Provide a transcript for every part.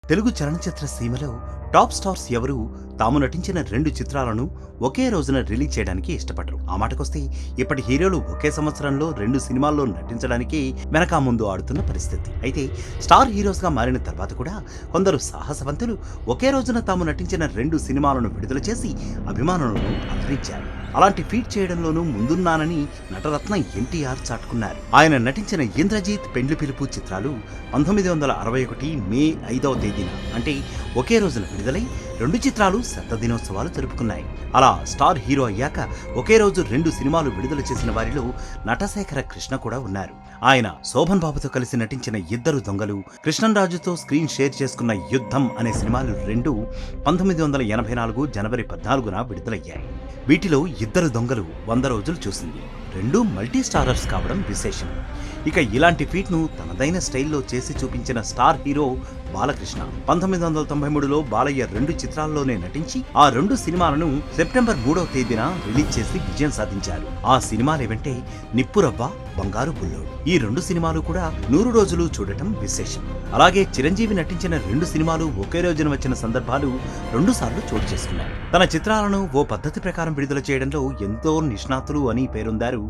తెలుగు చలనచిత్ర సీమలో top stars ఎవరు తాము నటించిన 2 చిత్రాలను ఒకే రోజున రిలీజ్ చేయడానికి ఇష్టపడరు. ఆ మాటకొస్తే ఇప్పటి హీరోలు ఒకే సంవత్సరంలో 2 సినిమాల్లో నటించడానికి వెనకా ముందు ఆడుతున్న పరిస్థితి. అయితే స్టార్ హీరోస్గా మారిన తర్వాత కూడా కొందరు సాహసవంతులు ఒకే రోజున తాము నటించిన 2 సినిమాలను విడుదల చేసి అభిమానులను అలరించారు. అలాంటి ఫీట్ చేయడంలోనూ ముందున్నానని నటరత్న ఎన్టీఆర్ చాటుకున్నారు. ఆయన నటించిన ఇంద్రజీత్, పెండ్లి పిలుపు చిత్రాలు 1961 మే 5వ తేదీన అంటే ఒకే రోజున విడుదలై 2 చిత్రాలు శత దినోత్సవాలు జరుపుకున్నాయి. అలా స్టార్ హీరో అయ్యాక ఒకే రోజు 2 సినిమాలు విడుదల చేసిన వారిలో నటశేఖర కృష్ణ కూడా ఉన్నారు. ఆయన శోభన్ బాబుతో కలిసి నటించిన ఇద్దరు దొంగలు, కృష్ణంరాజుతో స్క్రీన్ షేర్ చేసుకున్న యుద్ధం అనే సినిమాలు 2 1984 జనవరి 14న విడుదలయ్యాయి. వీటిలో ఇద్దరు దొంగలు 100 రోజులు చూసింది. 2 మల్టీ స్టారర్స్ కావడం విశేషం. ఇక ఇలాంటి ఫీట్ను తనదైన స్టైల్లో చేసి చూపించిన స్టార్ హీరో బాలకృష్ణ. 1993లో బాలయ్య 2 చిత్రాల్లోనే నటించి ఆ 2 సినిమాలను సెప్టెంబర్ 3వ తేదీన రిలీజ్ చేసి విజయం సాధించారు. ఆ సినిమాలేవంటే నిప్పురవ్వ, బంగారు బుల్లోడు. ఈ 2 సినిమాలు కూడా 100 రోజులు చూడటం విశేషం. అలాగే చిరంజీవి నటించిన 2 సినిమాలు ఒకే రోజున వచ్చిన సందర్భాలు 2 సార్లు చోటు చేసుకున్నాయి. తన చిత్రాలను ఓ పద్ధతి ప్రకారం విడుదల చేయడంలో ఎంతో నిష్ణాతులు అని పేరొందారు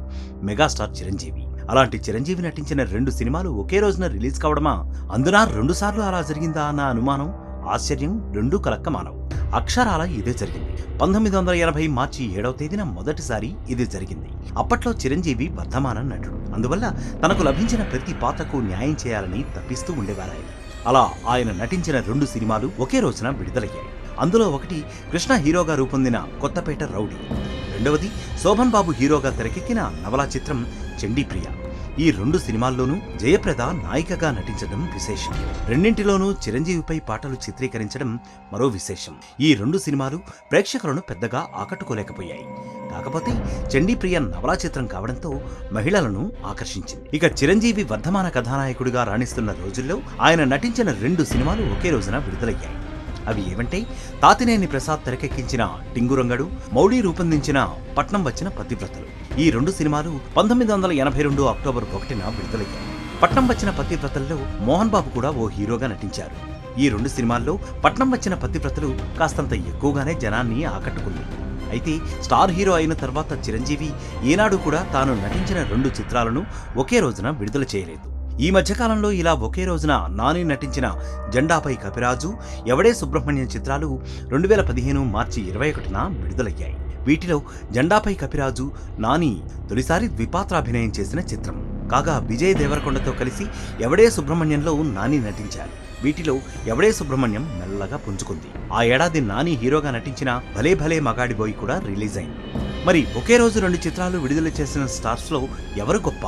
మెగాస్టార్ చిరంజీవి. అలాంటి చిరంజీవి నటించిన 2 సినిమాలు ఒకే రోజున రిలీజ్ కావడమా, అందున 2 సార్లు అలా జరిగిందా అన్న అనుమానం, ఆశ్చర్యం రెండూ కలక్కమానవు. అక్షరాల ఇదే జరిగింది. 1980 మార్చి 7వ తేదీన మొదటిసారి ఇది జరిగింది. అప్పట్లో చిరంజీవి వర్ధమాన నటుడు. అందువల్ల తనకు లభించిన ప్రతి పాత్రకు న్యాయం చేయాలని తప్పిస్తూ ఉండేవారాయన. అలా ఆయన నటించిన 2 సినిమాలు ఒకే రోజున విడుదలయ్యాయి. అందులో ఒకటి కృష్ణ హీరోగా రూపొందిన కొత్తపేట రౌడీ, రెండవది శోభన్ బాబు హీరోగా తెరకెక్కిన నవలా చిత్రం చండీప్రియ. ఈ 2 సినిమాల్లోనూ జయప్రద నాయికగా నటించడం విశేషం. రెండింటిలోనూ చిరంజీవిపై పాటలు చిత్రీకరించడం మరో విశేషం. ఈ 2 సినిమాలు ప్రేక్షకులను పెద్దగా ఆకట్టుకోలేకపోయాయి. కాకపోతే చండీప్రియ నవలా చిత్రం కావడంతో మహిళలను ఆకర్షించింది. ఇక చిరంజీవి వర్ధమాన కథానాయకుడిగా రాణిస్తున్న రోజుల్లో ఆయన నటించిన 2 సినిమాలు ఒకే రోజున విడుదలయ్యాయి. అవి ఏవంటే తాతినేని ప్రసాద్ తెరకెక్కించిన టింగురంగడు, మౌళి రూపొందించిన పట్నం వచ్చిన పతివ్రతలు. ఈ 2 సినిమాలు 1982 అక్టోబర్ 1న విడుదలయ్యాయి. పట్నం వచ్చిన పతివ్రతల్లో మోహన్ బాబు కూడా ఓ హీరోగా నటించారు. ఈ 2 సినిమాల్లో పట్నం వచ్చిన పతివ్రతలు కాస్తంత ఎక్కువగానే జనాన్ని ఆకట్టుకుంది. అయితే స్టార్ హీరో అయిన తర్వాత చిరంజీవి ఏనాడు కూడా తాను నటించిన 2 చిత్రాలను ఒకే రోజున విడుదల చేయలేదు. ఈ మధ్యకాలంలో ఇలా ఒకే రోజున నాని నటించిన జెండాపై కపిరాజు, ఎవడే సుబ్రహ్మణ్యం చిత్రాలు 2015 మార్చి 21న విడుదలయ్యాయి. వీటిలో జెండాపై కపిరాజు నాని తొలిసారి ద్విపాత్రాభినయం చేసిన చిత్రం కాగా, విజయ్ దేవరకొండతో కలిసి ఎవడే సుబ్రహ్మణ్యంలో నాని నటించారు. వీటిలో ఎవడే సుబ్రహ్మణ్యం మెల్లగా పుంజుకుంది. ఆ ఏడాది నాని హీరోగా నటించిన భలే భలే మగాడిబోయ్ కూడా రిలీజ్ అయింది. మరి ఒకే రోజు 2 చిత్రాలు విడుదల చేసిన స్టార్స్లో ఎవరు గొప్ప?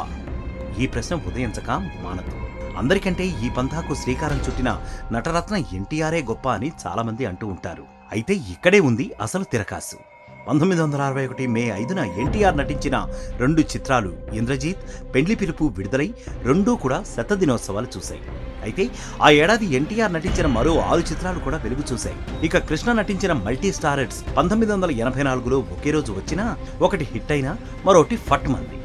ఈ ప్రశ్న ఉదయించక మానదు. అందరికంటే ఈ పంథాకు శ్రీకారం చుట్టిన నటరత్న ఎన్టీఆరే గొప్ప అని చాలామంది అంటూ ఉంటారు. అయితే ఇక్కడే ఉంది అసలు తిరకాసు. 1961 మే 5న ఎన్టీఆర్ నటించిన 2 చిత్రాలు ఇంద్రజీత్, పెండ్లి పిలుపు విడుదలై 2 కూడా శత దినోత్సవాలు చూశాయి. అయితే ఆ ఏడాది ఎన్టీఆర్ నటించిన మరో 6 చిత్రాలు కూడా వెలుగు చూశాయి. ఇక కృష్ణ నటించిన మల్టీ స్టారర్స్ 1984లో ఒకే రోజు వచ్చినా ఒకటి హిట్ అయినా మరోటి ఫట్ మంది.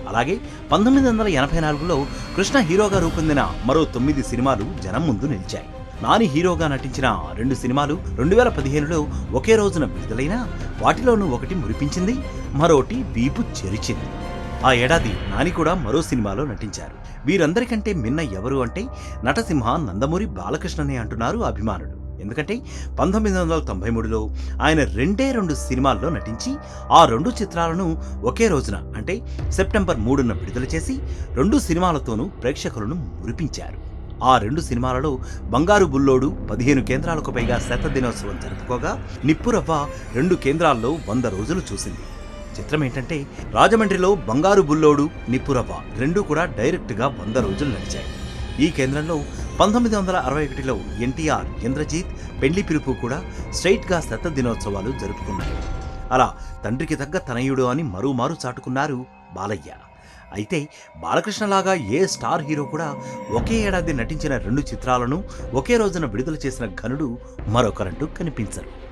అలాగే 1984లో కృష్ణ హీరోగా రూపొందిన మరో 9 సినిమాలు జనం ముందు నిలిచాయి. నాని హీరోగా నటించిన 2 సినిమాలు 2015లో ఒకే రోజున విడుదలైనా వాటిలోనూ ఒకటి మురిపించింది, మరోటి వీపు చెరిచింది. ఆ ఏడాది నాని కూడా మరో సినిమాలో నటించారు. వీరందరికంటే మిన్న ఎవరు అంటే నటసింహ నందమూరి బాలకృష్ణనే అంటున్నారు అభిమానులు. ఎందుకంటే 1993లో ఆయన 2 సినిమాల్లో నటించి ఆ 2 చిత్రాలను ఒకే రోజున అంటే సెప్టెంబర్ 3న విడుదల చేసి 2 సినిమాలతోనూ ప్రేక్షకులను మురిపించారు. ఆ 2 సినిమాలలో బంగారు బుల్లోడు 15 కేంద్రాలకు పైగా శత దినోత్సవం జరుపుకోగా, నిప్పురవ్వ 2 కేంద్రాల్లో 100 రోజులు చూసింది. చిత్రం ఏంటంటే రాజమండ్రిలో బంగారు బుల్లోడు, నిప్పురవ్వ 2 కూడా డైరెక్ట్గా 100 రోజులు నడిచాయి. ఈ కేంద్రంలో 1961లో ఎన్టీఆర్, ఇంద్రజీత్, పెండ్లి పిలుపు కూడా స్ట్రైట్గా శత దినోత్సవాలు జరుపుకున్నాయి. అలా తండ్రికి తగ్గ తనయుడు అని మరోమారు చాటుకున్నారు బాలయ్య. అయితే బాలకృష్ణలాగా ఏ స్టార్ హీరో కూడా ఒకే ఏడాది నటించిన 2 చిత్రాలను ఒకే రోజున విడుదల చేసిన ఘనుడు మరొకరంటూ కనిపించరు.